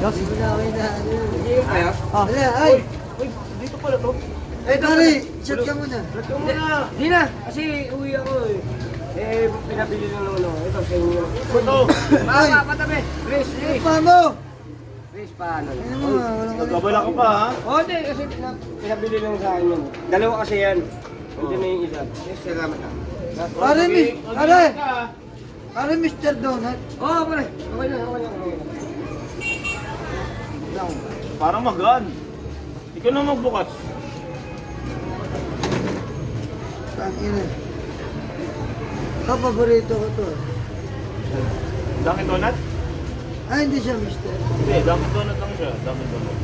Dos. Hindi na kayo na. Kaya? Ah. Wala, ay! Uy, dito pala to. Ay, pare, shot ka muna. Ba't ka muna? Di na, kasi uwi ako eh. Eh, pinabili lang naman ako. Ito sa inyo. Ito. Ay! Patabi. Chris, Ay, Chris. paano? Chris, paano? Ayun mo, walang Nagkabala ka pa ha? Oh, hindi, kasi pinabili lang sa akin yun. Dalawa kasi yan. Ito na yung isa. Yes, salamat na. Pare, pare! Pare, Mr. Donut. Oh, pare. Okay na, okay na. Parang magaan. Ikaw na magbukas. Tangina. Paborito ko to. Dunkin Donut? Ay, hindi siya Mr. Hindi, Dunkin Donut lang siya. Dunkin Donut.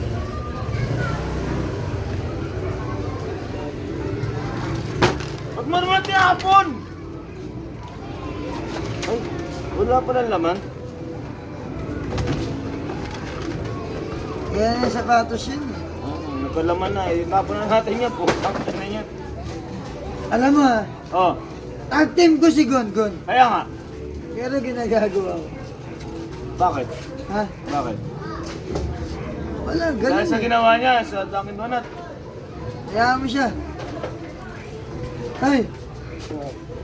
Ba't mo naman tiyapon? Ay, wala pa ng laman. Yan yung sapatos yun. Oo, nagkalaman na. Tapon na natin yan po. Tapon na yan. Alam mo ha, Oh, tag team ko si Gon. kaya nga. Pero ginagagawa ko. Bakit? Ha? Bakit? Wala, Dahil ganun sa eh. ginawa niya sa Dunkin Donut. Hayaan mo siya. Ay!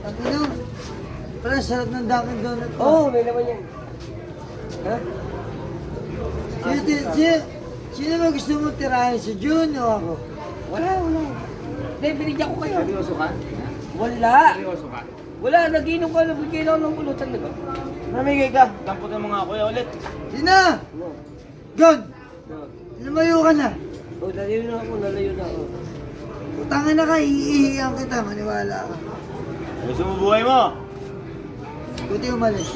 Ang ino. Parang sarap ng Dunkin Donut. Oh, may naman yan. Ha? Sino ba gusto mo tirahin? Si Jun o ako? Wala, wala. Hindi, binigyan ko kayo. Seryoso ka? Wala. Seryoso ka? Wala, nag-inom ka, nabigay lang ng pulutan, diba? Namigay ka. Damputin mo nga kuya ulit. Di na! No. Gon! No. Lumayo ka na. Oh, nalayo na ako, nalayo na ako. Utangin na ka, iihiyan kita, maniwala ka. Gusto mo buhay mo? Buti umalis.